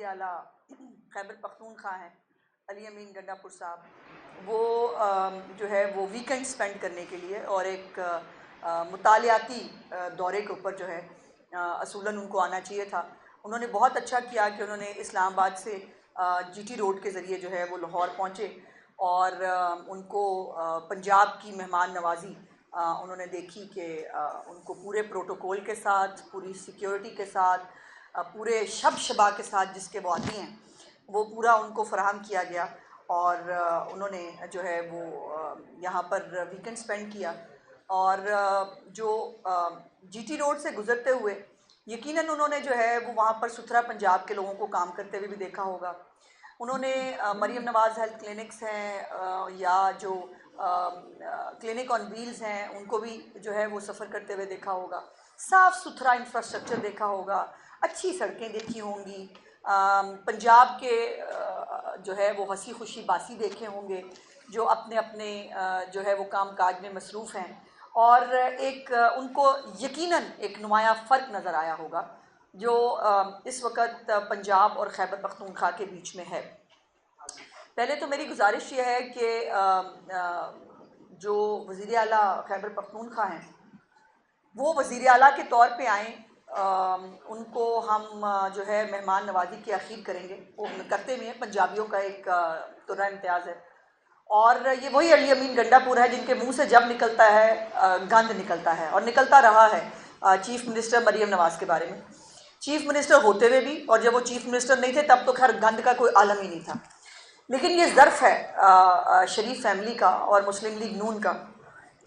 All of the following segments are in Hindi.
वज़ीर आला खैबर पख्तूनख्वा हैं अली अमीन गंडापुर साहब, वो जो है वो वीकेंड स्पेंड करने के लिए और एक मुतालियाती दौरे के ऊपर जो है असूलन उनको आना चाहिए था। उन्होंने बहुत अच्छा किया कि उन्होंने इस्लामाबाद से जीटी रोड के ज़रिए जो है वो लाहौर पहुँचे और उनको पंजाब की मेहमान नवाजी उन्होंने देखी कि उनको पूरे प्रोटोकॉल के साथ, पूरी सिक्योरिटी के साथ, पूरे शबा के साथ जिसके वो आती हैं वो पूरा उनको फराहम किया गया और उन्होंने जो है वो यहाँ पर वीकेंड स्पेंड किया। और जो जीटी रोड से गुज़रते हुए यकीनन उन्होंने जो है वो वहाँ पर सुथरा पंजाब के लोगों को काम करते हुए भी देखा होगा। उन्होंने मरियम नवाज़ हेल्थ क्लिनिक्स हैं या जो क्लिनिक ऑन व्हील्स हैं उनको भी जो है वो सफ़र करते हुए देखा होगा। साफ़ सुथरा इंफ्रास्ट्रक्चर देखा होगा, अच्छी सड़कें देखी होंगी, पंजाब के जो है वो हंसी खुशी बासी देखे होंगे जो अपने अपने जो है वो काम काज में मसरूफ़ हैं और एक उनको यकीनन एक नुमाया फ़र्क नज़र आया होगा जो इस वक्त पंजाब और खैबर पख्तूनख्वा के बीच में है। पहले तो मेरी गुजारिश ये है कि जो वज़ीर आला खैबर पख्तूनख्वा हैं वो वज़ीर आला के तौर पे आएँ, उनको हम जो है मेहमान नवाजी की अखीर करेंगे, वो करते भी हैं, पंजाबियों का एक तुर्रा इम्तियाज़ है। और ये वही अली अमीन गंडापुर है जिनके मुंह से जब निकलता है गंद निकलता है और निकलता रहा है चीफ़ मिनिस्टर मरियम नवाज़ के बारे में, चीफ़ मिनिस्टर होते हुए भी, और जब वो चीफ़ मिनिस्टर नहीं थे तब तो खैर गंद का कोई आलम ही नहीं था। लेकिन ये ज़र्फ़ है शरीफ फैमिली का और मुस्लिम लीग नून का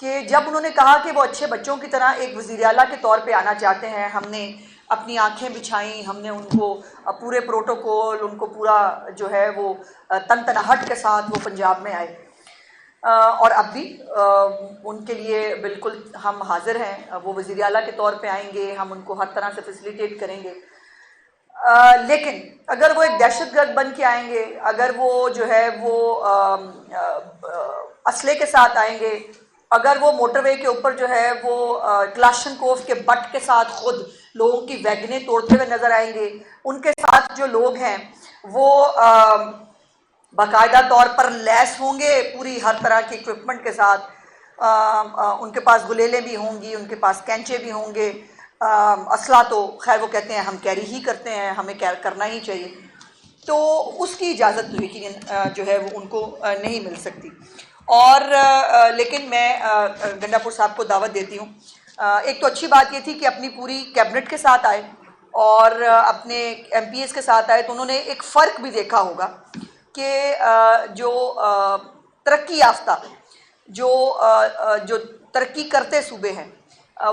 कि जब उन्होंने कहा कि वो अच्छे बच्चों की तरह एक वज़ीर आला के तौर पे आना चाहते हैं, हमने अपनी आंखें बिछाई, हमने उनको पूरे प्रोटोकॉल, उनको पूरा जो है वो तनतनाहट के साथ वो पंजाब में आए और अब भी उनके लिए बिल्कुल हम हाजिर हैं, वो वज़ीर आला के तौर पे आएंगे, हम उनको हर तरह से फैसिलिटेट करेंगे। लेकिन अगर वो एक दहशतगर्द बन के आएंगे, अगर वो जो है वो असले के साथ आएंगे, अगर वो मोटरवे के ऊपर जो है वो क्लाशनकोफ के बट के साथ खुद लोगों की वैगनें तोड़ते हुए नजर आएंगे, उनके साथ जो लोग हैं वो बाकायदा तौर पर लैस होंगे पूरी हर तरह के इक्विपमेंट के साथ, उनके पास गुलेलें भी होंगी, उनके पास कैंचे भी होंगे, असला तो खैर वो कहते हैं हम कैरी ही करते हैं, हमें कैर करना ही चाहिए, तो उसकी इजाज़त तो यकीनन जो है वो उनको नहीं मिल सकती। और लेकिन मैं गंडापुर साहब को दावत देती हूँ, एक तो अच्छी बात ये थी कि अपनी पूरी कैबिनेट के साथ आए और अपने MPs के साथ आए, तो उन्होंने एक फ़र्क भी देखा होगा कि जो तरक्की याफ्ता जो तरक्की करते सूबे हैं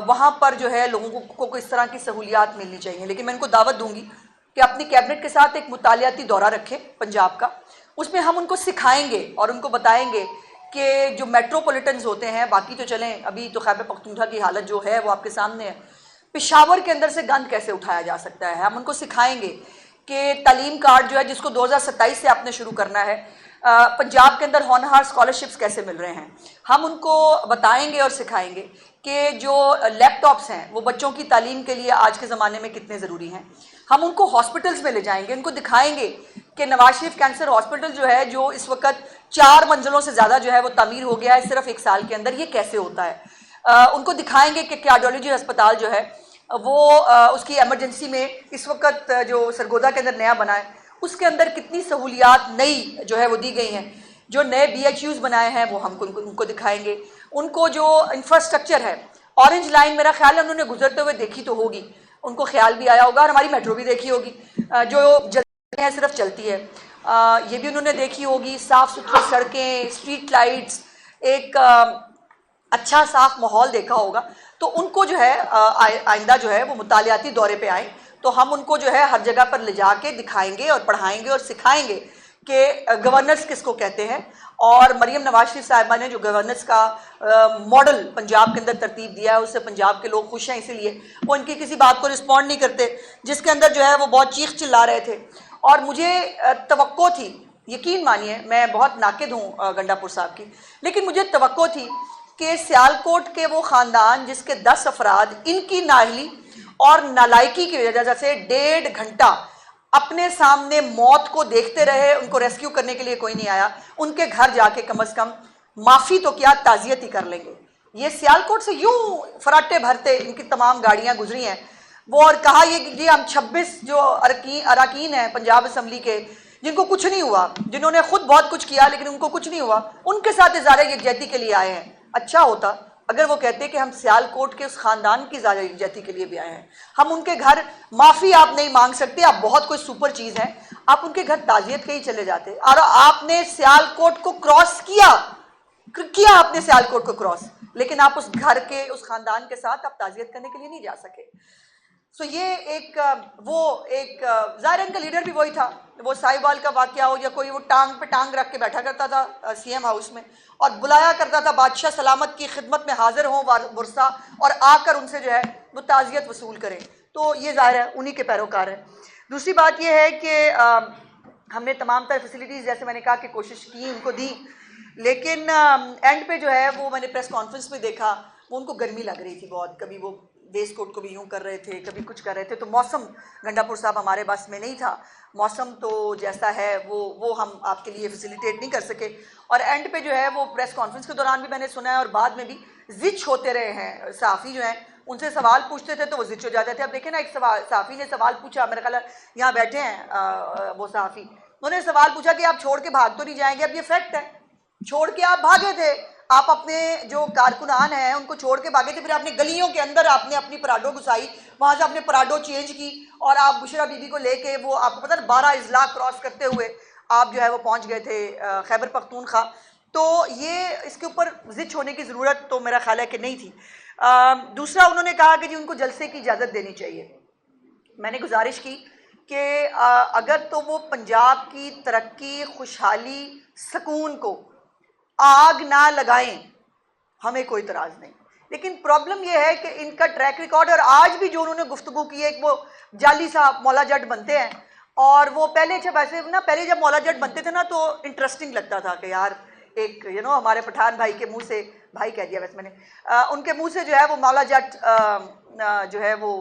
वहाँ पर जो है लोगों को इस तरह की सहूलियात मिलनी चाहिए। लेकिन मैं इनको दावत दूंगी कि अपनी कैबिनेट के साथ एक मुतालियाती दौरा रखें पंजाब का, उसमें हम उनको सिखाएंगे और उनको बताएंगे कि जो मेट्रोपॉलिटन्स होते हैं, बाकी तो चलें, अभी तो खैबर पख्तूनख्वा की हालत जो है वो आपके सामने है, पेशावर के अंदर से गंद कैसे उठाया जा सकता है, हम उनको सिखाएंगे कि तालीम कार्ड जो है जिसको 2027 से आपने शुरू करना है, पंजाब के अंदर होनहार स्कॉलरशिप्स कैसे मिल रहे हैं, हम उनको बताएंगे और सिखाएंगे कि जो लैपटॉप्स हैं वो बच्चों की तालीम के लिए आज के ज़माने में कितने ज़रूरी हैं। हम उनको हॉस्पिटल्स में ले जाएंगे, उनको दिखाएंगे कि नवाज शरीफ कैंसर हॉस्पिटल जो है, जो इस वक्त 4 मंजिलों से ज़्यादा जो है वो तामीर हो गया है सिर्फ 1 साल के अंदर, ये कैसे होता है। उनको दिखाएंगे कि कार्डियोलॉजी अस्पताल जो है वो उसकी एमरजेंसी में इस वक्त जो सरगोदा के अंदर नया बना है उसके अंदर कितनी सहूलियात नई जो है वो दी गई हैं, जो नए BHUs बनाए हैं वो हम उनको दिखाएंगे। उनको जो इंफ्रास्ट्रक्चर है, ऑरेंज लाइन मेरा ख्याल है उन्होंने गुजरते हुए देखी तो होगी, उनको ख्याल भी आया होगा, और हमारी मेट्रो भी देखी होगी जो जल्दी है सिर्फ चलती है, ये भी उन्होंने देखी होगी। साफ़ सुथरी सड़कें, स्ट्रीट लाइट्स, एक अच्छा साफ माहौल देखा होगा। तो उनको जो है आइंदा जो है वो मुतालियाती दौरे पे आए तो हम उनको जो है हर जगह पर ले जाके दिखाएंगे और पढ़ाएंगे और सिखाएंगे कि गवर्नेंस किसको कहते हैं, और मरियम नवाज शरीफ साहिबा ने जो गवर्नेंस का मॉडल पंजाब के अंदर तरतीब दिया है उससे पंजाब के लोग खुश हैं, इसीलिए वो इनकी किसी बात को रिस्पॉन्ड नहीं करते, जिसके अंदर जो है वो बहुत चीख चिल्ला रहे थे। और मुझे तवक्को थी, यकीन मानिए मैं बहुत नाकिद हूँ गंडापुर साहब की, लेकिन मुझे तवक्को थी कि सियालकोट के वो ख़ानदान जिसके 10 अफराद इनकी नाअहली और नालायकी की वजह से 1.5 घंटा अपने सामने मौत को देखते रहे, उनको रेस्क्यू करने के लिए कोई नहीं आया। उनके घर जाके कम से कम माफी तो क्या, ताजियत ही कर लेंगे। ये सियालकोट से यूं फराटे भरते इनकी तमाम गाड़ियां गुजरी हैं वो, और कहा ये कि हम 26 जो अरकान हैं पंजाब असम्बली के, जिनको कुछ नहीं हुआ, जिन्होंने खुद बहुत कुछ किया लेकिन उनको कुछ नहीं हुआ, उनके साथ इज़हार यकजहती के लिए आए हैं। अच्छा होता अगर वो कहते कि हम सियालकोट के उस खानदान की इज़हार यकजहती के लिए भी आए हैं। हम उनके घर, माफ़ी आप नहीं मांग सकते, आप बहुत कोई सुपर चीज़ है, आप उनके घर ताजियत के ही चले जाते। और आपने सियालकोट को क्रॉस किया आपने सियालकोट को क्रॉस, लेकिन आप उस घर के, उस खानदान के साथ आप ताजियत करने के लिए नहीं जा सके। सो ये एक ज़ाहिर इनका लीडर भी वही था। वो साहिवाल का वाकया हो या कोई, वो टांग पे टांग रख के बैठा करता था सीएम हाउस में और बुलाया करता था बादशाह सलामत की खिदमत में हाजिर हों बुरसा, और आकर उनसे जो है वो ताजियत वसूल करें। तो ये ज़ाहिर है उन्हीं के पैरोकार हैं। दूसरी बात ये है कि हमने तमाम तरह फैसिलिटीज़, जैसे मैंने कहा कि कोशिश की, उनको दी, लेकिन एंड पे जो है वो मैंने प्रेस कॉन्फ्रेंस में देखा, वो उनको गर्मी लग रही थी बहुत। कभी वो वेस्ट कोट को भी यूँ कर रहे थे, कभी कुछ कर रहे थे। तो मौसम, गंडापुर साहब हमारे बस में नहीं था, मौसम तो जैसा है वो हम आपके लिए फैसिलिटेट नहीं कर सके। और एंड पे जो है वो प्रेस कॉन्फ्रेंस के दौरान भी मैंने सुना है और बाद में भी जिच होते रहे हैं। सहाफ़ी जो हैं उनसे सवाल पूछते थे तो वो जिच हो जाते थे। अब देखें ना, एक सहाफ़ी ने सवाल पूछा, मेरे ख्याल यहाँ बैठे हैं वो सहाफ़ी, उन्होंने सवाल पूछा कि आप छोड़ के भाग तो नहीं जाएंगे। अब ये फैक्ट है, छोड़ के आप भागे थे, आप अपने जो कारकुनान हैं उनको छोड़ के भागे थे, फिर आपने गलियों के अंदर आपने अपनी पराडो घुसाई, वहाँ से आपने पराडो चेंज की और आप बुशरा बीबी को लेके, वो आपको पता है 12 अजला क्रॉस करते हुए आप जो है वो पहुँच गए थे खैबर पख्तूनख्वा। तो ये इसके ऊपर जिच होने की ज़रूरत तो मेरा ख्याल है कि नहीं थी। दूसरा उन्होंने कहा कि जी उनको जलसे की इजाज़त देनी चाहिए। मैंने गुजारिश की कि अगर तो वो पंजाब की तरक्की, खुशहाली, सुकून को आग ना लगाएं, हमें कोई इतराज़ नहीं। लेकिन प्रॉब्लम यह है कि इनका ट्रैक रिकॉर्ड, और आज भी जो उन्होंने गुफ्तगू की है, एक वो जाली साहब मौला जट बनते हैं, और वो पहले जब ऐसे ना, पहले जब मौला जट बनते थे ना तो इंटरेस्टिंग लगता था कि यार एक हमारे पठान भाई के मुंह से, भाई कह दिया वैसे मैंने, उनके मुंह से जो है वो मौला जट जो है वो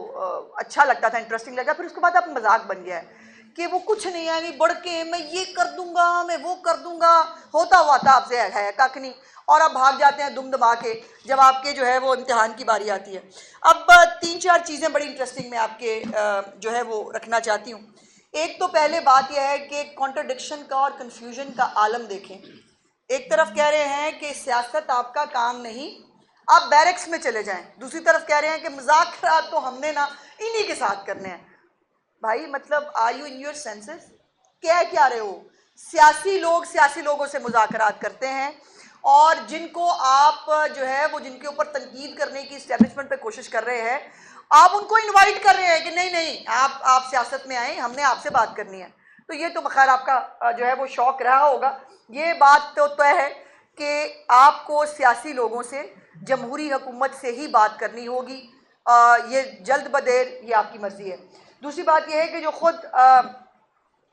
अच्छा लगता था, इंटरेस्टिंग लगा। फिर उसके बाद अब मजाक बन गया है कि वो कुछ नहीं है, नहीं बढ़ के मैं ये कर दूंगा, मैं वो कर दूंगा, होता हुआ था आपसे है कख नहीं, और अब भाग जाते हैं दुम दमा के जब आपके जो है वो इम्तिहान की बारी आती है। अब 3-4 चीज़ें बड़ी इंटरेस्टिंग मैं आपके जो है वो रखना चाहती हूँ। एक तो पहले बात यह है कि कॉन्ट्रडिक्शन का और कन्फ्यूजन का आलम देखें। एक तरफ कह रहे हैं कि सियासत आपका काम नहीं, आप बैरक्स में चले जाएं, दूसरी तरफ कह रहे हैं कि मुज़ाकरात तो हमने ना इन्हीं के साथ करने हैं। भाई मतलब are you in your senses? कह क्या रहे हो? सियासी लोग सियासी लोगों से मुज़ाकरात करते हैं, और जिनको आप जो है वो जिनके ऊपर तनकीद करने की इस्टेब्लिशमेंट पे कोशिश कर रहे हैं, आप उनको इनवाइट कर रहे हैं कि नहीं नहीं आप सियासत में आए, हमने आपसे बात करनी है। तो ये तो खैर आपका जो है वो शौक रहा होगा। ये बात तो तय है कि आपको सियासी लोगों से, जमहूरी हुकूमत से ही बात करनी होगी। ये जल्द बदेर ये आपकी मर्जी है। दूसरी बात यह है कि जो खुद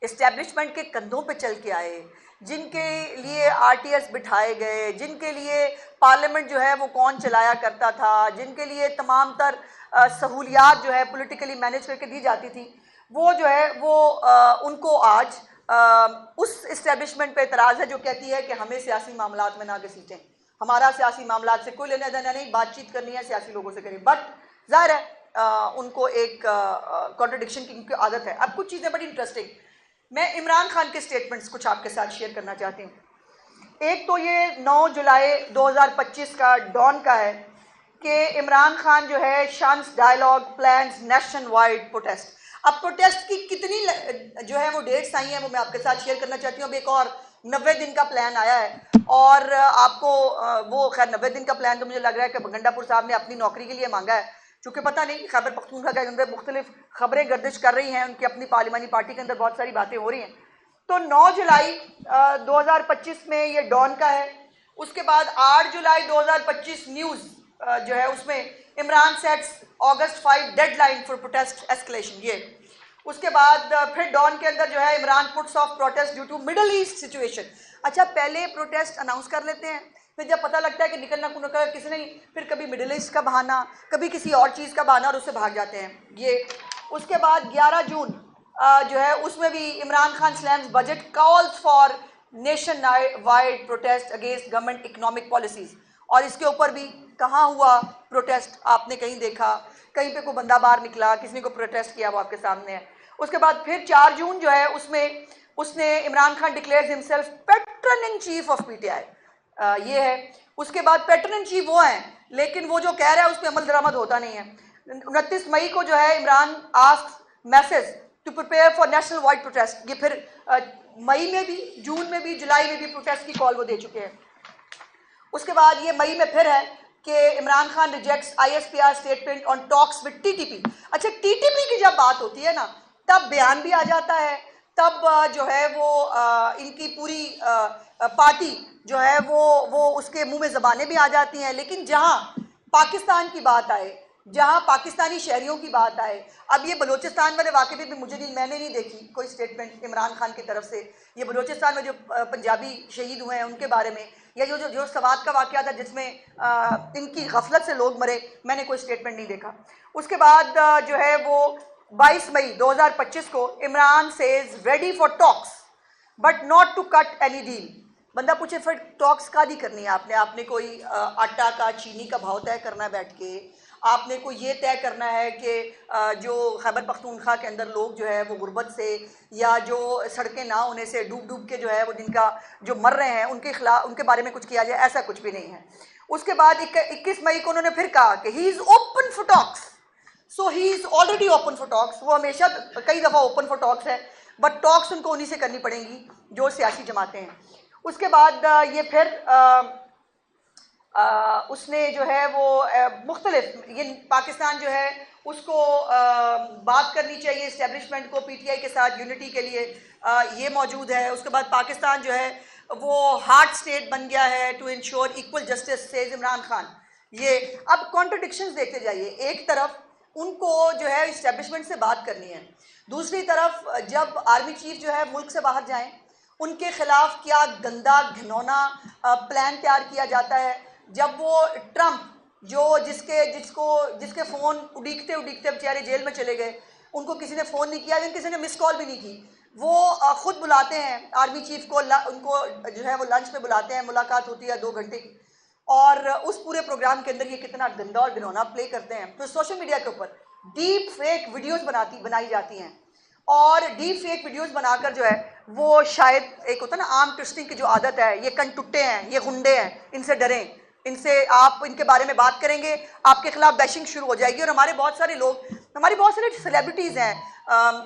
इस्टेब्लिशमेंट के कंधों पे चल के आए, जिनके लिए आरटीएस बिठाए गए, जिनके लिए पार्लियामेंट जो है वो कौन चलाया करता था, जिनके लिए तमाम तर सहूलियात जो है पॉलिटिकली मैनेज करके दी जाती थी, वो जो है वो उनको आज उस इस्टेब्लिशमेंट पे एतराज़ है जो कहती है कि हमें सियासी मामलात में ना घसीटें, हमारा सियासी मामलात से कोई लेना देना नहीं, बातचीत करनी है सियासी लोगों से करें। बट ज़ाहिर है उनको एक कॉन्ट्रडिक्शन की उनकी आदत है। अब कुछ चीज़ें बड़ी इंटरेस्टिंग, मैं इमरान खान के स्टेटमेंट्स कुछ आपके साथ शेयर करना चाहती हूँ। एक तो ये 9 जुलाई 2025 का डॉन का है कि इमरान खान जो है shuns dialogue plans nationwide protest. अब प्रोटेस्ट की कितनी जो है वो डेट्स आई हैं वो मैं आपके साथ शेयर करना चाहती हूँ। अब एक और 90 दिन का प्लान आया है, और आपको वो खैर 90 दिन का प्लान तो मुझे लग रहा है कि गंडापुर साहब ने अपनी नौकरी के लिए मांगा है, चूँकि पता नहीं खैबर पख्तूनख्वा के अंदर मुख्तलिफ खबरें गर्दिश कर रही हैं, उनकी अपनी पार्लिमानी पार्टी के अंदर बहुत सारी बातें हो रही हैं। तो 9 जुलाई 2025 में ये डॉन का है। उसके बाद 8 जुलाई 2025 न्यूज़ जो है उसमें Imran sets August 5 deadline for protest escalation. ये उसके बाद फिर डॉन के अंदर जो है Imran puts off protest due to middle east situation. अच्छा, पहले प्रोटेस्ट अनाउंस कर लेते हैं, फिर जब पता लगता है कि निकलना किसी नहीं, फिर कभी मिडल ईस्ट का बहाना, कभी किसी और चीज़ का बहाना, और उससे भाग जाते हैं ये। उसके बाद 11 जून जो है उसमें भी Imran Khan slams budget calls for nation wide protest against government economic policies. और इसके ऊपर भी कहाँ हुआ प्रोटेस्ट, आपने कहीं देखा, कहीं पे कोई बंदा बाहर निकला, किसी ने को प्रोटेस्ट किया, वो आपके सामने है। उसके बाद फिर 4 जून जो है उसमें उसने Imran Khan declares himself patron in chief of PTI, ये है। उसके बाद पैट्रन इन चीफ वो हैं, लेकिन वो जो कह रहा है उस पर अमल दरामद होता नहीं है। 29 मई को जो है Imran asks message to prepare for national wide protest. ये फिर मई में भी, जून में भी, जुलाई में भी प्रोटेस्ट की कॉल वो दे चुके हैं। उसके बाद ये मई में फिर है कि Imran Khan rejects ISPR statement on talks with TTP। अच्छा, TTP की जब बात होती है ना, तब बयान भी आ जाता है, तब जो है वो इनकी पूरी पार्टी जो है वो उसके मुंह में ज़बानें भी आ जाती हैं। लेकिन जहां पाकिस्तान की बात आए, जहां पाकिस्तानी शहरियों की बात आए, अब ये बलूचिस्तान वाले वाक़े भी मैंने नहीं देखी कोई स्टेटमेंट इमरान खान की तरफ से। ये बलूचिस्तान में जो पंजाबी शहीद हुए हैं उनके बारे में, या जो सवात का वाक़या था जिसमें इनकी गफलत से लोग मरे, मैंने कोई स्टेटमेंट नहीं देखा। उसके बाद जो है वो 22 मई 2025 को Imran says ready for talks but not to cut any deal. बंदा पूछे फिर टॉक्स का दी करनी है आपने कोई आटा का चीनी का भाव तय करना है बैठ के, आपने कोई ये तय करना है कि जो खैबर पख्तूनख्वा के अंदर लोग जो है वो गुर्बत से या जो सड़कें ना होने से डूब के जो है वो जिनका जो मर रहे हैं उनके खिलाफ, उनके बारे में कुछ किया जाए, ऐसा कुछ भी नहीं है। उसके बाद 21 मई को उन्होंने फिर कहा कि he is open for talks. So he is already open for talks. वो हमेशा कई दफ़ा ओपन फॉर टॉक्स है, बट टॉक्स उनको उन्हीं से करनी पड़ेंगी जो सियासी जमातें हैं। उसके बाद ये फिर उसने जो है वो मुख्तलिफ, ये पाकिस्तान जो है उसको बात करनी चाहिए इस्टेब्लिशमेंट को PTI के साथ यूनिटी के लिए, ये मौजूद है। उसके बाद पाकिस्तान जो है वो हार्ड स्टेट बन गया है to ensure equal justice says Imran Khan. ये अब कॉन्ट्रडिक्शंस देखते जाइए, एक तरफ उनको जो है इस्टेब्लिशमेंट से बात करनी है, दूसरी तरफ जब आर्मी चीफ जो है मुल्क से बाहर जाएं, उनके खिलाफ क्या गंदा घिनौना प्लान तैयार किया जाता है। जब वो ट्रंप जो जिसके फ़ोन उड़ीकते उड़ीकते बेचारे जेल में चले गए, उनको किसी ने फ़ोन नहीं किया, किसी ने मिस कॉल भी नहीं की, वो ख़ुद बुलाते हैं आर्मी चीफ को, उनको जो है वो लंच पे बुलाते हैं, मुलाकात होती है 2 घंटे की, और उस पूरे प्रोग्राम के अंदर ये कितना गंदा और घिनौना प्ले करते हैं। तो सोशल मीडिया के ऊपर डीप फेक वीडियोज़ बनाई जाती हैं, और डीप फेक वीडियोज़ बनाकर जो है वो शायद एक होता है ना आर्म ट्विस्टिंग की जो आदत है, ये कनटुट्टे हैं, ये गुंडे हैं, इनसे डरें, इनसे आप इनके बारे में बात करेंगे आपके खिलाफ बैशिंग शुरू हो जाएगी। और हमारे बहुत सारे लोग, हमारी बहुत सारे सेलिब्रिटीज़ हैं,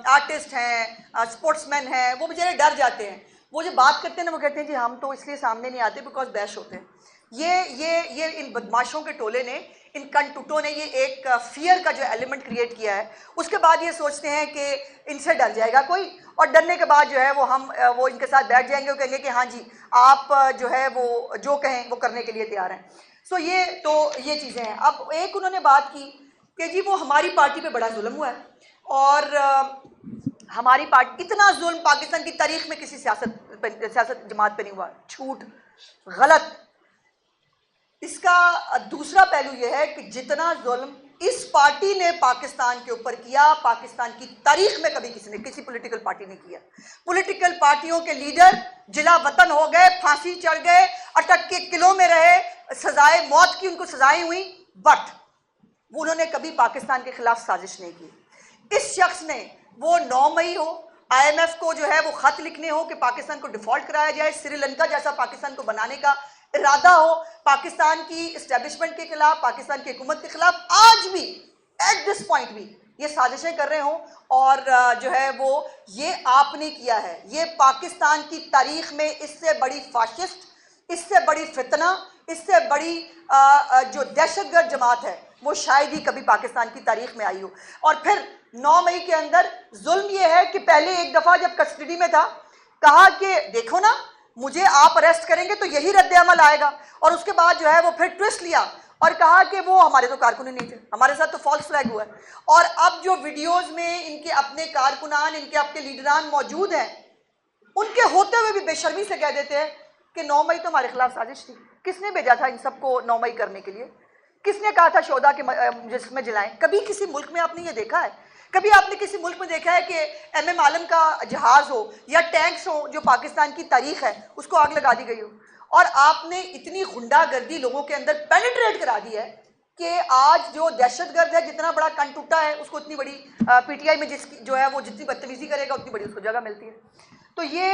आर्टिस्ट हैं, स्पोर्ट्समैन हैं, वो बेचारे डर जाते हैं। वो जो बात करते हैं ना, वो कहते हैं जी हम तो इसलिए सामने नहीं आते बिकॉज बैश होते हैं। ये इन बदमाशों के टोले ने, इन कनटुटों ने ये एक फियर का जो एलिमेंट क्रिएट किया है। उसके बाद ये सोचते हैं कि इनसे डर जाएगा कोई, और डरने के बाद जो है वो इनके साथ बैठ जाएंगे और कहेंगे कि हाँ जी आप जो है वो जो कहें वो करने के लिए तैयार हैं। सो ये चीज़ें हैं। अब एक उन्होंने बात की कि जी वो हमारी पार्टी पे बड़ा जुल्म हुआ है, और हमारी पार्टी, इतना जुल्म पाकिस्तान की तारीख में किसी सियासत जमात पे नहीं हुआ। झूठ, गलत। इसका दूसरा पहलू यह है कि जितना जुल्म इस पार्टी ने पाकिस्तान के ऊपर किया, पाकिस्तान की तारीख में कभी किसी पॉलिटिकल पार्टी ने किया। पॉलिटिकल पार्टियों के लीडर जिला वतन हो गए, फांसी चढ़ गए, अटक के किलों में रहे, सजाए मौत की उनको सजाएं हुई, बट उन्होंने कभी पाकिस्तान के खिलाफ साजिश नहीं की। इस शख्स ने, वो 9 मई हो, IMF को जो है वो खत लिखने हो कि पाकिस्तान को डिफॉल्ट कराया जाए, श्रीलंका जैसा पाकिस्तान को बनाने का इरादा हो, पाकिस्तान की इस्टेब्लिशमेंट के खिलाफ, पाकिस्तान की हुकूमत के खिलाफ आज भी एट दिस पॉइंट भी ये साजिशें कर रहे हो, और जो है वो ये आपने किया है। ये पाकिस्तान की तारीख में इससे बड़ी फाशिस्ट, इससे बड़ी फितना, इससे बड़ी जो दहशतगर्द जमात है वो शायद ही कभी पाकिस्तान की तारीख में आई हो। और फिर 9 मई के अंदर जुल्म ये है कि पहले एक दफ़ा जब कस्टडी में था, कहा कि देखो ना मुझे आप अरेस्ट करेंगे तो यही रद्द अमल आएगा, और उसके बाद जो है वो फिर ट्विस्ट लिया और कहा कि वो हमारे तो कारकुन नहीं थे, हमारे साथ तो फॉल्स फ्लैग हुआ है। और अब जो वीडियोस में इनके अपने कारकुनान, इनके अपने लीडरान मौजूद हैं, उनके होते हुए भी बेशर्मी से कह देते हैं कि 9 मई तो हमारे खिलाफ साजिश थी। किसने भेजा था इन सबको 9 मई करने के लिए? किसने कहा था शोधा के जिसमें जलाएं? कभी किसी मुल्क में आपने ये देखा है कभी आपने किसी मुल्क में देखा है कि MM आलम का जहाज हो या टैंक्स हो जो पाकिस्तान की तारीख है उसको आग लगा दी गई हो? और आपने इतनी गुंडागर्दी लोगों के अंदर पेनिट्रेट करा दी है कि आज जो दहशतगर्द है, जितना बड़ा कन टूटा है, उसको इतनी बड़ी PTI में जिसकी जो है वो जितनी बदतमीजी करेगा उतनी बड़ी उसको जगह मिलती है। तो ये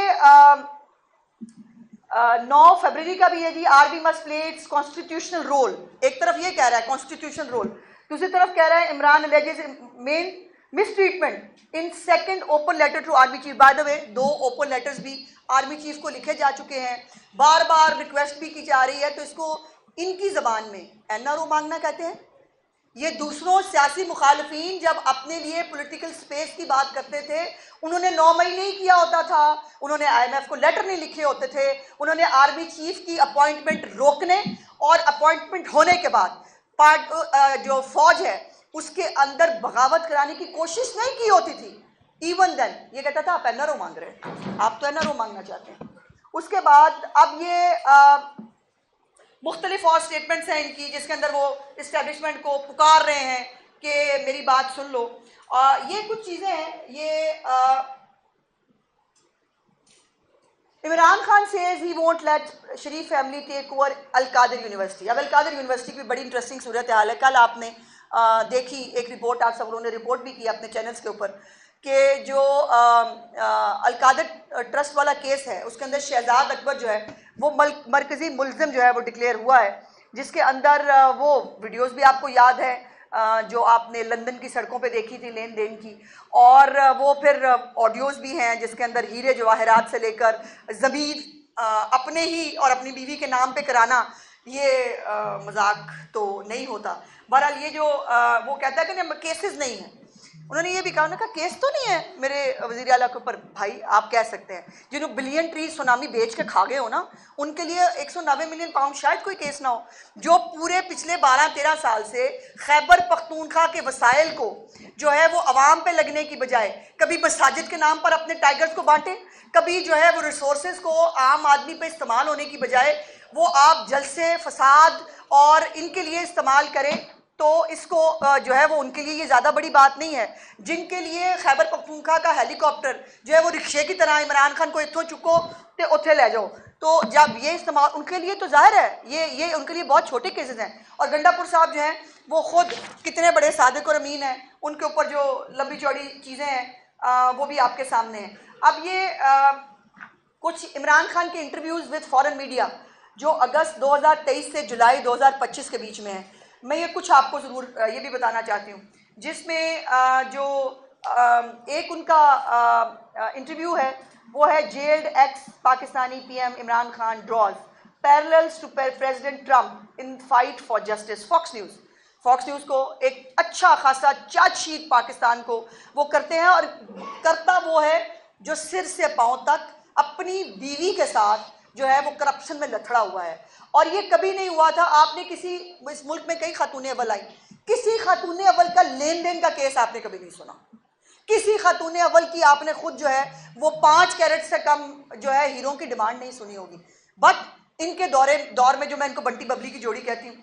9 फरवरी का भी है जी, army must play its constitutional role. एक तरफ ये कह रहा है कॉन्स्टिट्यूशनल रोल, दूसरी तरफ कह रहा है Imran alleges men mistreatment in second open letter to army chief. By the way 2 open letters भी आर्मी चीफ को लिखे जा चुके हैं, बार बार रिक्वेस्ट भी की जा रही है। तो इसको इनकी जबान में NRO मांगना कहते हैं। ये दूसरों सियासी मुखालफीन जब अपने लिए पॉलिटिकल स्पेस की बात करते थे, उन्होंने 9 मई नहीं किया होता था, उन्होंने IMF को लेटर नहीं लिखे होते थे, उन्होंने आर्मी चीफ की अपॉइंटमेंट रोकने और अपॉइंटमेंट होने के बाद जो फौज है उसके अंदर बगावत कराने की कोशिश नहीं की होती थी। इवन देन ये कहता था आप NRO मांग रहे हैं, आप तो NRO मांगना चाहते हैं। उसके बाद अब ये मुख्तलिफ और स्टेटमेंट्स हैं इनकी, जिसके अंदर वो इस्टेब्लिशमेंट को पुकार रहे हैं कि मेरी बात सुन लो। ये कुछ चीज़ें हैं। ये Imran Khan says he won't let Sharif family take over Al-Qadir university. अब अल-कादिर यूनिवर्सिटी की बड़ी इंटरेस्टिंग सूरत हाल है। कल आपने देखी एक रिपोर्ट, आप सब लोगों ने रिपोर्ट भी की अपने चैनल्स के ऊपर, कि जो अल-कादिर ट्रस्ट वाला केस है उसके अंदर शहजाद अकबर जो है वो मरकज़ी मुल्ज़िम जो है वो डिक्लेयर हुआ है, जिसके अंदर वो वीडियोस भी आपको याद है जो आपने लंदन की सड़कों पे देखी थी लेन देन की, और वो फिर ऑडियोज़ भी हैं जिसके अंदर हीरे जवाहरात से लेकर ज़मीन अपने ही और अपनी बीवी के नाम पे कराना, ये मजाक तो नहीं होता। बहरहाल ये जो वो कहता है कि ना केसेस नहीं हैं, उन्होंने ये भी कहा ना कि केस तो नहीं है मेरे वज़ीर आला के ऊपर। भाई आप कह सकते हैं जिन्होंने बिलियन ट्री सुनामी बेच के खा गए हो ना, उनके लिए 190 मिलियन पाउंड शायद कोई केस ना हो। जो पूरे पिछले 12-13 साल से खैबर पख्तूनख्वा के वसाइल को जो है वो अवाम पे लगने की बजाय कभी मसाजिद के नाम पर अपने टाइगर्स को बांटे, कभी जो है वो रिसोर्सेज को आम आदमी पे इस्तेमाल होने की बजाय वो आप जलसे फसाद और इनके लिए इस्तेमाल करें, तो इसको जो है वो उनके लिए ये ज़्यादा बड़ी बात नहीं है। जिनके लिए खैबर पख्तूनख्वा का हेलीकॉप्टर जो है वो रिक्शे की तरह इमरान खान को इत्थों चुको तो उत्थे ले जाओ, तो जब ये इस्तेमाल उनके लिए तो जाहिर है ये उनके लिए बहुत छोटे केसेस हैं। और गंडापुर साहब जो हैं वो खुद कितने बड़े सादिक और अमीन हैं, उनके ऊपर जो लंबी चौड़ी चीज़ें हैं वो भी आपके सामने हैं। अब ये कुछ इमरान खान के इंटरव्यूज़ विद फॉरेन मीडिया जो अगस्त 2023 से जुलाई 2025 के बीच में है, मैं ये कुछ आपको ज़रूर ये भी बताना चाहती हूँ, जिसमें जो एक उनका इंटरव्यू है वो है jailed ex Pakistani PM Imran Khan draws parallels to president Trump in fight for justice. Fox News को एक अच्छा खासा चार्जशीट पाकिस्तान को वो करते हैं, और करता वो है जो सिर से पांव तक अपनी बीवी के साथ जो है वो करप्शन में लथड़ा हुआ है। और ये कभी नहीं हुआ था। आपने इस मुल्क में कई खातून अव्वल आई, किसी खातून अव्वल का लेन देन का केस आपने कभी नहीं सुना। किसी खातून अव्वल की आपने खुद जो है वो 5 कैरेट से कम जो है हीरों की डिमांड नहीं सुनी होगी। बट इनके दौर में जो मैं इनको बंटी बबली की जोड़ी कहती हूँ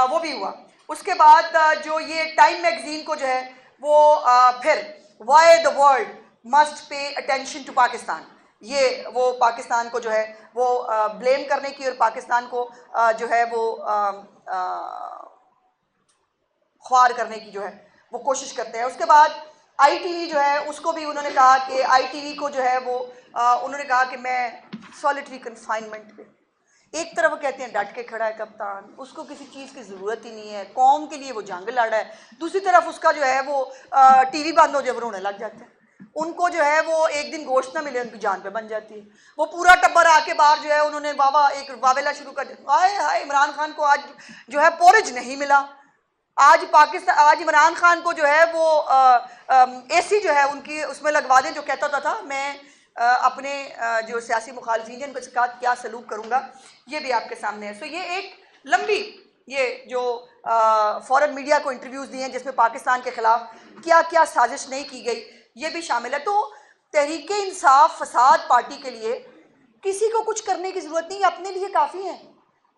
वो भी हुआ। उसके बाद जो ये टाइम मैगजीन को जो है वो फिर why the world must pay attention to Pakistan, ये वो पाकिस्तान को जो है वो ब्लेम करने की और पाकिस्तान को जो है वो ख्वार करने की जो है वो कोशिश करते हैं। उसके बाद ITV जो है उसको भी उन्होंने कहा कि ITV को जो है वो उन्होंने कहा कि मैं सॉलिटरी कन्फाइनमेंट पे, एक तरफ कहते हैं डट के खड़ा है कप्तान, उसको किसी चीज़ की ज़रूरत ही नहीं है, कौम के लिए वो जंग लड़ रहा है, दूसरी तरफ उसका जो है वो TV बंद हो जाए वो रोने लग जाते हैं। उनको जो है वो एक दिन गोश्त ना मिले उनकी जान पे बन जाती है। वो पूरा टब्बर आके बाहर जो है उन्होंने एक वावेला शुरू कर दिया, हाय इमरान खान को आज जो है पोरिज नहीं मिला। आज इमरान खान को जो है वो AC जो है उनकी उसमें लगवा दें, जो कहता था मैं अपने जो सियासी मुखालिफिन हैं उनके साथ क्या सलूक करूँगा, ये भी आपके सामने है। सो ये एक लंबी ये जो फॉरेन मीडिया को इंटरव्यूज़ दिए हैं जिसमें पाकिस्तान के ख़िलाफ़ क्या क्या साजिश नहीं की गई, ये भी शामिल है। तो तहरीके इंसाफ फसाद पार्टी के लिए किसी को कुछ करने की ज़रूरत नहीं, अपने लिए काफ़ी है।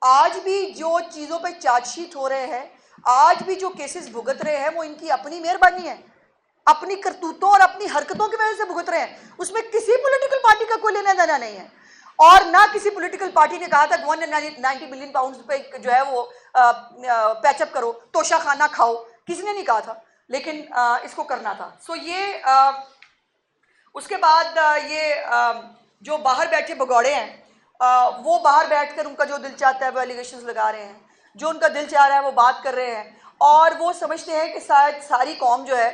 आज भी जो चीज़ों पे चार्जशीट हो रहे हैं, आज भी जो केसेस भुगत रहे हैं, वो इनकी अपनी मेहरबानी है। अपनी करतूतों और अपनी हरकतों की वजह से भुगत रहे हैं, उसमें किसी पॉलिटिकल पार्टी का कोई लेना देना नहीं है। और ना किसी पॉलिटिकल पार्टी ने कहा था 190 मिलियन पाउंड पे जो है वो पैचअप करो, तोशा खाना खाओ, किसी ने नहीं कहा था, लेकिन इसको करना था। सो ये उसके बाद ये जो बाहर बैठे भगौड़े हैं वो बाहर बैठकर उनका जो दिल चाहता है वो एलिगेशंस लगा रहे हैं, जो उनका दिल चाह रहा है वो बात कर रहे हैं, और वो समझते हैं कि शायद सारी कौम जो है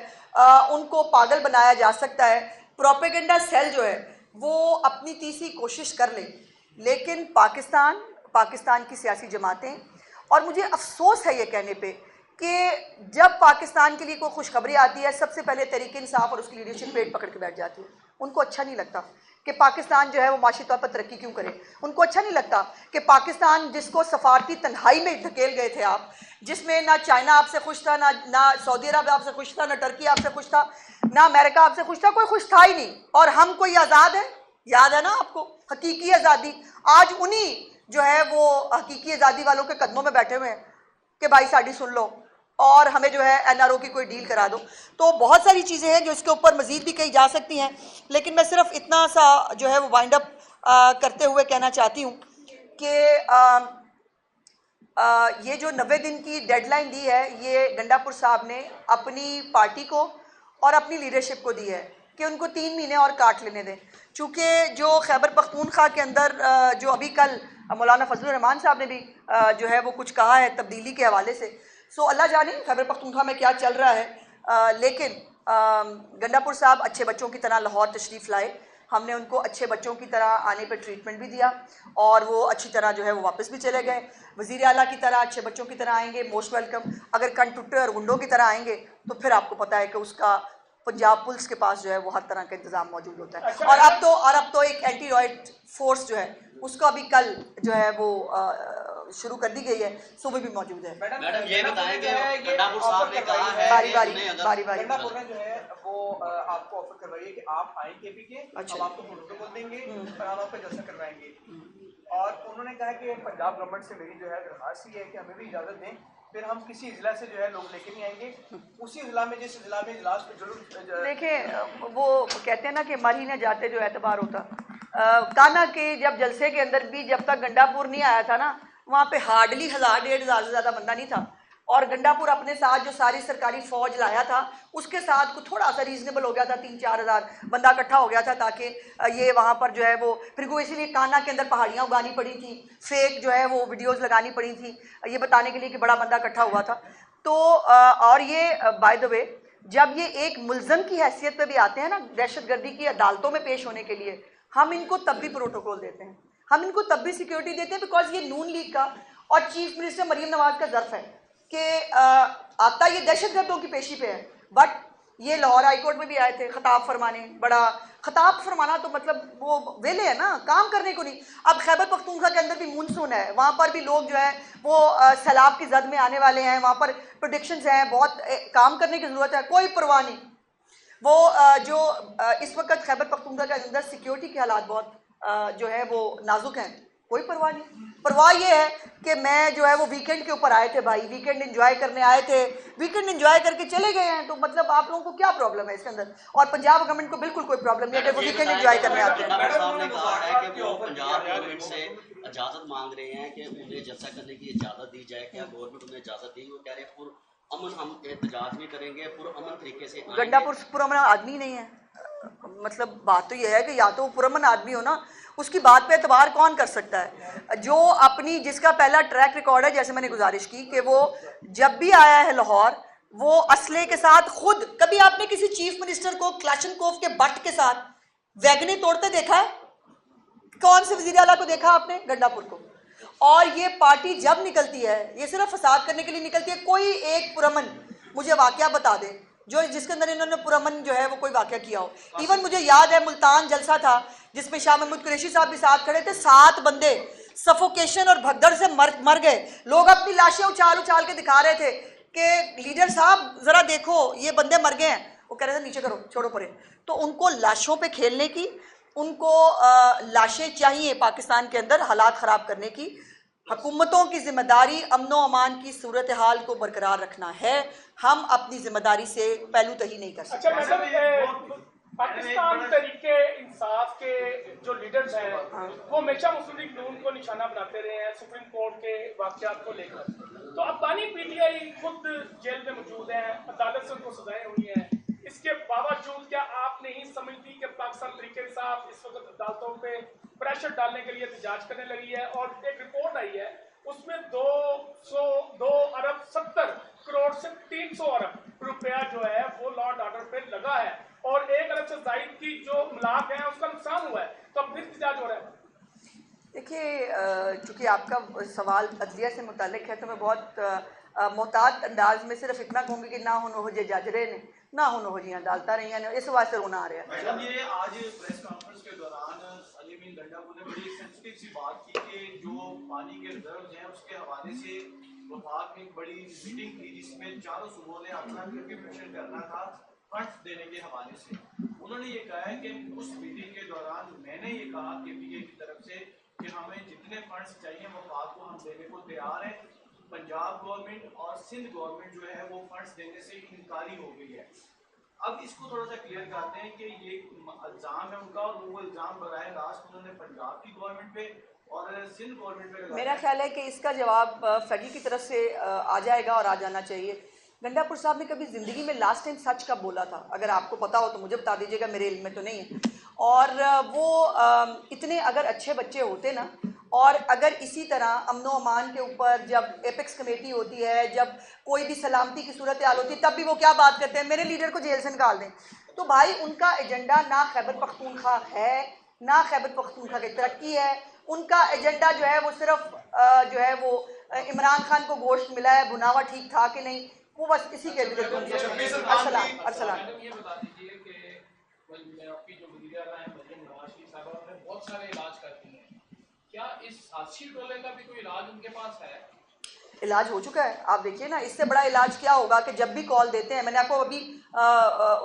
उनको पागल बनाया जा सकता है। प्रोपेगेंडा सेल जो है वो अपनी तीसरी कोशिश कर ले, लेकिन पाकिस्तान की सियासी जमातें, और मुझे अफसोस है ये कहने पे कि जब पाकिस्तान के लिए कोई खुशखबरी आती है सबसे पहले तहरीक इंसाफ और उसकी लीडरशिप पेट पकड़ के बैठ जाती है। उनको अच्छा नहीं लगता कि पाकिस्तान जो है वो माशी तौर पर तरक्की क्यों करे। उनको अच्छा नहीं लगता कि पाकिस्तान जिसको सफारती तन्हाई में धकेल गए थे आप, जिसमें ना चाइना आपसे खुश था, ना सऊदी अरब आपसे खुश था, ना टर्की आपसे खुश था, ना अमेरिका आपसे खुश था, कोई खुश था ही नहीं। और हम कोई आज़ाद है, याद है ना आपको, हकीकी आज़ादी। आज उन्हीं जो है वो हकीकी आज़ादी वालों के कदमों में बैठे हुए हैं कि भाई साड़ी सुन लो और हमें जो है एनआरओ की कोई डील करा दो। तो बहुत सारी चीज़ें हैं जो इसके ऊपर मज़ीद भी कही जा सकती हैं, लेकिन मैं सिर्फ इतना सा जो है वो वाइंड अप करते हुए कहना चाहती हूँ कि ये जो 90 दिन की डेडलाइन दी है ये गंडापुर साहब ने अपनी पार्टी को और अपनी लीडरशिप को दी है कि उनको 3 महीने और काट लेने दें। चूँकि जो खैबर पख्तूनख्वा के अंदर जो अभी कल मौलाना फजलुर रहमान साहब ने भी जो है वो कुछ कहा है तब्दीली के हवाले से, सो अल्लाह जाने खैबर पख्तूनख्वा में क्या चल रहा है। लेकिन गंडापुर साहब अच्छे बच्चों की तरह लाहौर तशरीफ़ लाए, हमने उनको अच्छे बच्चों की तरह आने पर ट्रीटमेंट भी दिया और वो अच्छी तरह जो है वो वापस भी चले गए। वज़ीर आला की तरह अच्छे बच्चों की तरह आएंगे, मोस्ट वेलकम। अगर कन टुट्टे और गुंडों की तरह आएंगे तो फिर आपको पता है कि उसका पंजाब पुलिस के पास जो है वो हर तरह का इंतजाम मौजूद होता है। अच्छा, और अब तो एक एंटी रॉयट फोर्स जो है उसका भी कल जो है वो शुरू कर दी गई है, सुबह भी मौजूद है। मैडम ये बताएं कि गंडापुर साहब ने कहा है बारी कि बारी उन्हें बारी बारी गंडापुर ने जो है वो आपको ऑफर करवाई है कि आप आए केपी के, अच्छा। हम आपको प्रोटोकॉल देंगे और हम आपका जलसा करवाएंगे। और उन्होंने कहा कि पंजाब गवर्नमेंट से मेरी जो है दरखास्त ये है कि हमें भी इजाजत दें, फिर हम किसी जिला से जो है लोग लेके नहीं आएंगे, उसी जिला में जिस जिला में इजलास पे जरूर। देखिए वो कहते हैं ना कि मर ही न जाते जो एतबार होता। काना के जब जलसे के अंदर भी जब तक गंडापुर नहीं आया था ना, वहाँ पे हार्डली 1000-1500 से ज़्यादा बंदा नहीं था, और गंडापुर अपने साथ जो सारी सरकारी फौज लाया था उसके साथ कुछ थोड़ा सा रीजनेबल हो गया था, 3-4 हज़ार बंदा इकट्ठा हो गया था ताकि ये वहाँ पर जो है वो फिर को इसीलिए काना के अंदर पहाड़ियाँ उगानी पड़ी थी, फेक जो है वो वीडियोस लगानी पड़ी थी ये बताने के लिए कि बड़ा बंदा इकट्ठा हुआ था। तो और ये बाय द वे जब ये एक मुल्ज़म की हैसियत पे भी आते हैं ना दहशतगर्दी की अदालतों में पेश होने के लिए, हम इनको तब भी प्रोटोकॉल देते हैं, हम इनको तब भी सिक्योरिटी देते हैं, बिकॉज ये नून लीग का और चीफ मिनिस्टर मरीम नवाज का ज़र्फ है कि आता ये दहशतगर्दों की पेशी पे है। बट ये लाहौर हाई कोर्ट में भी आए थे खिताब फरमाने, बड़ा खिताब फरमाना तो मतलब वो वेले है ना, काम करने को नहीं। अब खैबर पख्तूनख्वा के अंदर भी मानसून है, वहाँ पर भी लोग जो है वो सैलाब की जद में आने वाले हैं, वहाँ पर प्रोडिक्शंस हैं, बहुत काम करने की ज़रूरत है, कोई परवाह नहीं। वो जो इस वक्त खैबर पख्तूनख्वा के अंदर सिक्योरिटी के हालात बहुत जो है वो नाजुक हैं, कोई परवाह नहीं। परवाह ये है कि मैं जो है वो वीकेंड के ऊपर आए थे भाई, वीकेंड एंजॉय करने आए थे, वीकेंड एंजॉय करके चले गए हैं, तो मतलब आप लोगों को क्या प्रॉब्लम है इसके अंदर? और पंजाब गवर्नमेंट को बिल्कुल कोई प्रॉब्लम नहीं है अगर वो वीकेंड एंजॉय करने आते हैं। गंडापुर साहब ने कहा है कि वो पंजाब गवर्नमेंट से इजाजत मांग रहे हैं कि उन्हें जलसा करने की इजाजत दी जाए। क्या गवर्नमेंट उन्हें इजाजत दी? वो कह रहे हैं अमन हम एहतजाज नहीं करेंगे, पुरअमन तरीके से। गंडापुर पुरअमन आदमी नहीं है, मतलब बात तो यह है कि या तो पुरअमन आदमी हो ना, उसकी बात पे एतबार कौन कर सकता है? जो अपनी जिसका पहला ट्रैक रिकॉर्ड है, जैसे मैंने गुजारिश की कि वो जब भी आया है लाहौर वो असले के साथ खुद, कभी आपने किसी चीफ मिनिस्टर को क्लाशनकोफ के बट के साथ वैगने तोड़ते देखा है? कौन से वजीर आला को देखा आपने? गंडापुर को। और ये पार्टी जब निकलती है ये सिर्फ फसाद करने के लिए निकलती है। कोई एक पुरअमन मुझे वाकया बता दे जो जिसके अंदर इन्होंने पुरअमन जो है वो कोई वाकया किया हो। इवन मुझे याद है मुल्तान जलसा था जिसमें शाह महमूद कुरैशी साहब भी साथ खड़े थे, 7 बंदे सफोकेशन और भगदड़ से मर गए। लोग अपनी लाशें उछाल उछाल के दिखा रहे थे कि लीडर साहब जरा देखो ये बंदे मर गए हैं। वो कह रहे थे नीचे करो, छोड़ो परे। तो उनको लाशों पे खेलने की, उनको लाशें चाहिए पाकिस्तान के अंदर हालात ख़राब करने की। हुकूमतों की जिम्मेदारी अमनो अमान की सूरत हाल को बरकरार रखना है। हम अपनी जिम्मेदारी से पहलू तही नहीं कर सकते। अच्छा मैडम, पाकिस्तान तरीके इंसाफ के जो लीडर्स हैं वो हमेशा मुस्लिम लीग नून को निशाना बनाते रहे हैं सुप्रीम कोर्ट के वाकयात को लेकर। तो अब्बानी पीटीआई खुद जेल में मौजूद हैं, अदालत से उनको सजाएं हुई हैं, इसके बावजूद क्या आप नहीं समझती कि पाकिस्तान तरीके इंसाफ इस वक्त अदालतों पे प्रेशर डालने के लिए एहतजाज करने लगी है? और एक रिपोर्ट आई है उसमें 2 अरब 70 करोड़ से 300 अरब रुपया जो है वो लॉ एंड ऑर्डर पे लगा है और 1 अरब से जायद की जो मिलाप है उसका नुकसान हुआ है, तो अब फिर एहतजाज हो रहा है। देखिए, चूँकि आपका सवाल अदलिया से मुतालिक है तो मैं बहुत मोहतात अंदाज में सिर्फ इतना कहूँगी कि ना हो जे जाजरे ने ना हो जियाँ अदालत रही ने, इस वास्ते रोना आ रहा है। मैडम, ये आज प्रेस कॉन्फ्रेंस के दौरान अली अमीन गंडापुर ने बड़ी सेंसिटिव सी बात की कि जो पानी के रिजर्व हैं उसके हवाले से वफाक में एक बड़ी मीटिंग थी जिसमें चारों सूबों ने अपना कंट्रीब्यूशन करना था फंड्स देने के हवाले से। उन्होंने ये कहा है कि उस मीटिंग के दौरान मैंने ये कहा KPK की तरफ से कि हमें जितने फंड्स चाहिए वफाक को हम देने को तैयार हैं। पंजाब गवर्नमेंट और सिंध गवर्नमेंट जो है वो फंड्स देने से इनकारी हो गई है। अब इसको थोड़ा सा क्लियर करते हैं कि ये इल्ज़ाम है उनका और वो इल्ज़ाम बराह रास्त उन्होंने पंजाब की गवर्नमेंट पे और सिंध गवर्नमेंट पे। मेरा ख्याल है कि इसका जवाब फगी की तरफ से आ जाएगा और आ जाना चाहिए। गंडापुर साहब ने कभी ज़िंदगी में लास्ट टाइम सच कब बोला था? अगर आपको पता हो तो मुझे बता दीजिएगा, मेरे इल्म में तो नहीं है। और वो इतने अगर अच्छे बच्चे होते ना, और अगर इसी तरह अमनो अमान के ऊपर जब एपेक्स कमेटी होती है, जब कोई भी सलामती की सूरत हाल होती है, तब भी वो क्या बात करते हैं, मेरे लीडर को जेल से निकाल दें। तो भाई उनका एजेंडा ना खैबर पख्तूनख्वा है ना खैबर पख्तूनख्वा की तरक्की है। उनका एजेंडा जो है वो सिर्फ जो है वो इमरान खान को गोश्त मिला है, भुनावा ठीक था कि नहीं, वो बस इसी के लिए। मैडम ये बता दीजिए कि आपकी जो वज़ीर आला हैं मरियम नवाज शरीफ साहबा उन्होंने बहुत सारे इलाज करती हैं, क्या इस हादसी टोले का भी कोई इलाज उनके पास है? इलाज हो चुका है, आप देखिए ना। इससे बड़ा इलाज क्या होगा कि जब भी कॉल देते हैं, मैंने आपको अभी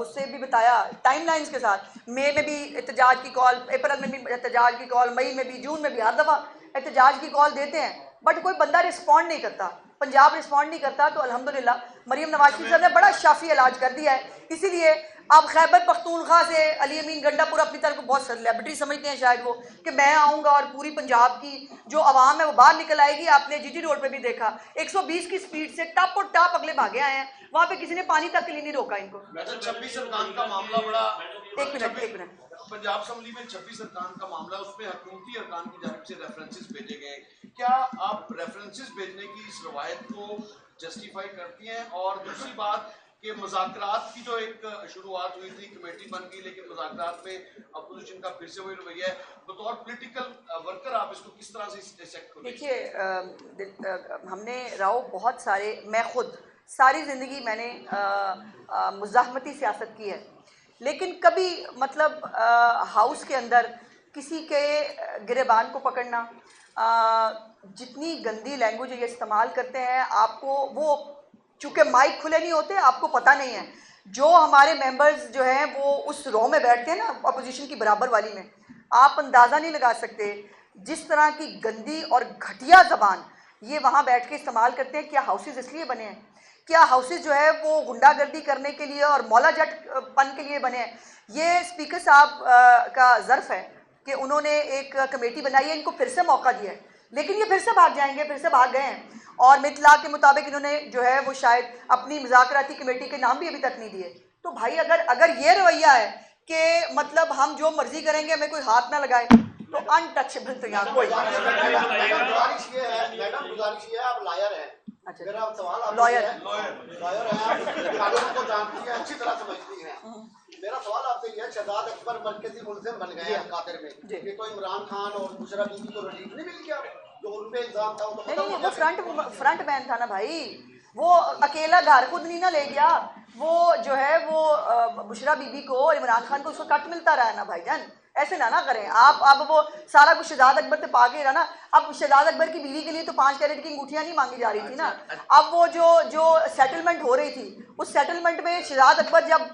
उससे भी बताया टाइमलाइंस के साथ, मई में भी एहतजाज की कॉल, अप्रैल में भी एहतजाज की कॉल, मई में भी, जून में भी, हर दफ़ा एहतजाज की कॉल देते हैं, बट कोई बंदा रिस्पॉन्ड नहीं करता, पंजाब रिस्पॉन्ड नहीं करता। तो अल्हम्दुलिल्लाह मरियम नवाज शरीफ साहब ने बड़ा शाफी इलाज कर दिया है। इसीलिए अब खैबर पख्तूनख्वा से अली अमीन गंडापुर अपनी तरफ को बहुत सेलिब्रिटी समझते हैं शायद वो, कि मैं आऊँगा और पूरी पंजाब की जो आवाम है वो बाहर निकल आएगी। आपने जीटी रोड पे भी देखा 120 की स्पीड से टप और टप अगले भागे आए हैं, वहाँ पे किसी ने पानी तक के लिए नहीं रोका इनको। 26 अरकान का मामला बड़ा, एक मिनट, पंजाब असम्बली में 26 अरकान का मामला, उसमें हुकूमती अरकान की जानिब से रेफरेंसेस भेजे गए। क्या आप रेफरेंसेस भेजने की इस रवायत को जस्टिफाई करती हैं? और दूसरी बात कि मुज़ाकरात की जो एक शुरुआत हुई थी, कमेटी बन गई, लेकिन मुज़ाकरात में अपोजिशन का फिर से वही रवैया है, बतौर पॉलिटिकल वर्कर आप इसको किस तरह से इस सेक्ट को? देखिए, हमने राव बहुत सारे, मैं खुद सारी ज़िंदगी मैंने मुज़ाहमती सियासत की है, लेकिन कभी मतलब हाउस के अंदर किसी के गिरेबान को पकड़ना, जितनी गंदी लैंग्वेज ये इस्तेमाल करते हैं, आपको वो चूँकि माइक खुले नहीं होते, आपको पता नहीं है। जो हमारे मेंबर्स जो हैं वो उस रो में बैठते हैं ना अपोजिशन की बराबर वाली में, आप अंदाज़ा नहीं लगा सकते जिस तरह की गंदी और घटिया ज़बान ये वहाँ बैठ के इस्तेमाल करते हैं। क्या हाउसेस इसलिए बने हैं? क्या हाउसेस जो है वो गुंडागर्दी करने के लिए और मौला जट पन के लिए बने हैं? ये स्पीकर साहब का ज़र्फ़ है कि उन्होंने एक कमेटी बनाई है, इनको फिर से मौका दिया है, लेकिन ये फिर से भाग जाएंगे, फिर से भाग गए हैं। और मितला के मुताबिक इन्होंने जो है वो शायद अपनी मुज़ाकराती कमेटी के नाम भी अभी तक नहीं दिए। तो भाई अगर ये रवैया है कि मतलब हम जो मर्जी करेंगे, हमें कोई हाथ ना लगाए, तो अनटचेबल तो यहाँ कोई। गुजारिश ये है, आप लायर हैं, अच्छा, मेरा सवाल लॉयर है, कानून को जानती है, अच्छी तरह समझती है। मेरा सवाल आपसे ये है, शहजाद अकबर मरकजी मुल्ज़िम बन गए हैं कातिर में, ये तो इमरान खान और बुशरा बीबी को रिलीफ नहीं मिल गया? जो उन पे इल्जाम था वो तो वो फ्रंट मैन था ना भाई, वो अकेला घर खुद नहीं ना ले गया, वो जो है वो बुशरा बीबी को और इमरान खान को उसको कट मिलता रहा ना भाईजान। ऐसे ना करें आप। अब वो सारा कुछ शहजाद अकबर से पाके रहा ना। अब शहजाद अकबर की बीवी के लिए तो 5 कैरेट की अंगूठियां नहीं मांगी जा रही थी ना। अब वो जो सेटलमेंट हो रही थी, उस सेटलमेंट में शहजाद अकबर जब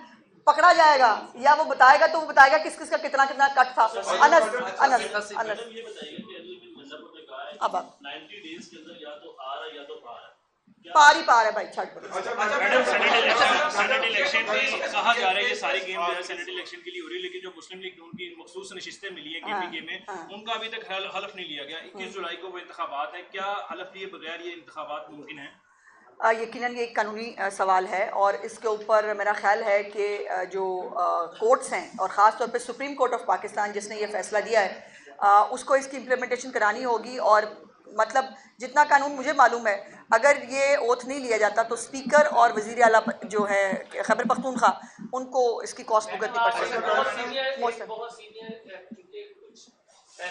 पकड़ा जाएगा या वो बताएगा तो वो बताएगा किस किस का कितना कितना कट था। अनस ये बताइए कि अली अमीन गंडापुर ने कहा है अब 90 डेज के अंदर या तो आ रहा है या तो पार है। पार है भाई, छठ मैडम सेनेट इलेक्शन की कहा जा रहा है ये सारी गेम जो है सेनेट इलेक्शन के लिए हो रही है, लेकिन जो मुस्लिम लीग उनकी मखसूस नशिस्तें मिली हैं KPK में, उनका अभी तक हलफ नहीं लिया गया। 21 जुलाई को वो इंतखाबात है, क्या हलफ लिए बगैर ये इंतखाबात मुमकिन है? यकीनन ये एक कानूनी सवाल है और इसके ऊपर मेरा ख्याल है कि जो कोर्ट्स हैं और ख़ास तौर पे सुप्रीम कोर्ट ऑफ पाकिस्तान जिसने ये फ़ैसला दिया है उसको इसकी इम्प्लीमेंटेशन करानी होगी। और मतलब जितना कानून मुझे मालूम है, अगर ये ओथ नहीं लिया जाता तो स्पीकर और वज़ीर आला जो है खैबर पख्तूनख्वा उनको इसकी कॉस्ट भुगतनी पड़ सकती है। बहुत सीनियर कुछ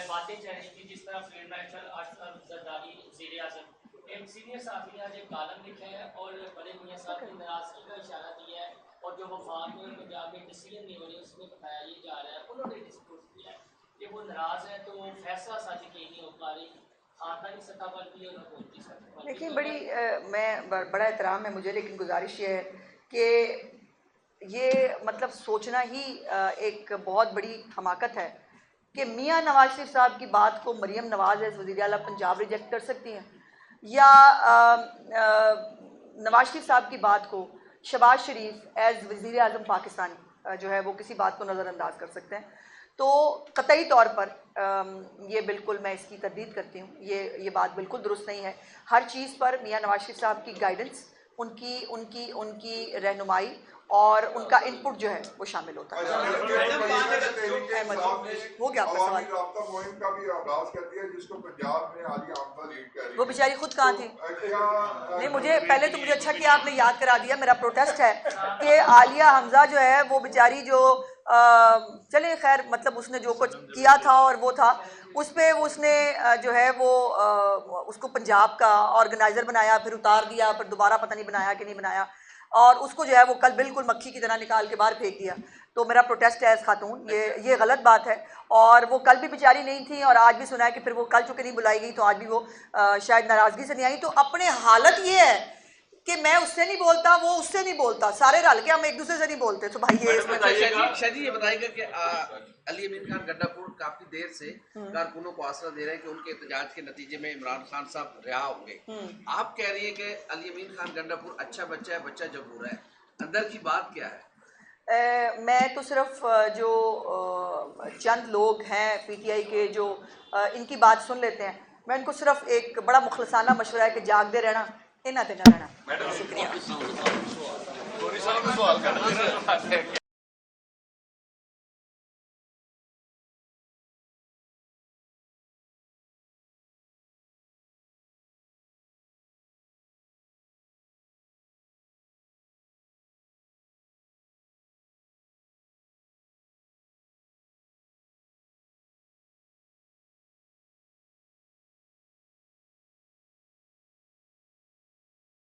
बातें चल रही थी, जिस तरह फील्ड मार्शल अशरफ जरदारी वज़ीर आज़म एक सीनियर साहब ने आज एक कालम लिखा है और बड़े मियां साहब ने नाराजगी का इशारा दिया है और जो वफाक में पंजाब में डिसीजन नहीं हो रही उसमें बताया ये जा रहा है, उन्होंने डिस्कस किया है कि वो नाराज़ है तो फैसला साजी की नहीं हो पा रही खानदानी सतह पर भी और हुकूमती सतह पर। लेकिन बड़ा एहतराम है मुझे, लेकिन गुजारिश ये है कि ये मतलब सोचना ही एक बहुत बड़ी हमाकत है कि मियाँ नवाज शरीफ साहब की बात को मरियम नवाज एज़ वज़ीर आला पंजाब रिजेक्ट कर सकती हैं या नवाज शरीफ साहब की बात को शहबाज शरीफ एज़ वज़ीर आज़म पाकिस्तान जो है वो किसी बात को नज़रअंदाज कर सकते हैं। तो कतई तौर पर ये बिल्कुल मैं इसकी तरदीद करती हूँ, ये बात बिल्कुल दुरुस्त नहीं है। हर चीज़ पर मियाँ नवाज शरीफ साहब की गाइडेंस, उनकी रहनुमाई और उनका इनपुट जो है वो शामिल होता है। हो गया आपका सवाल? वो बेचारी खुद कहाँ थी? नहीं, मुझे पहले तो मुझे अच्छा किया आपने याद करा दिया। मेरा प्रोटेस्ट है कि आलिया हमजा जो है वो बेचारी जो चले खैर मतलब उसने जो कुछ किया था और वो था उस पर उसने जो है वो उसको पंजाब का ऑर्गेनाइज़र बनाया, फिर उतार दिया, फिर दोबारा पता नहीं बनाया कि नहीं बनाया, और उसको जो है वो कल बिल्कुल मक्खी की तरह निकाल के बाहर फेंक दिया। तो मेरा प्रोटेस्ट है एज़ खातून, ये गलत बात है। और वो कल भी बेचारी नहीं थी और आज भी सुना है कि फिर वो कल चूँकि नहीं बुलाई गई तो आज भी वो शायद नाराज़गी से नहीं आई। तो अपने हालत ये है कि मैं उससे नहीं बोलता, वो उससे नहीं बोलता, सारे रल के हम एक दूसरे से नहीं बोलते। तो भाई ये शायद ये बताइएगा कि अली अमीन खान गड्ढापुर काफी देर से कारकुनों को आसरा दे रहे हैं कि उनके एहतजाज के नतीजे में इमरान खान साहब रिहा होंगे। आप कह रही है कि अली अमीन खान गड्ढापुर अच्छा बच्चा है, बच्चा जबूर है, अंदर की बात क्या है? मैं तो सिर्फ जो चंद लोग हैं PTI के जो इनकी बात सुन लेते हैं, मैं इनको सिर्फ एक बड़ा मुखलसाना मशवरा है कि जागते रहना, इन्ना ते ना रहना। शुक्रिया।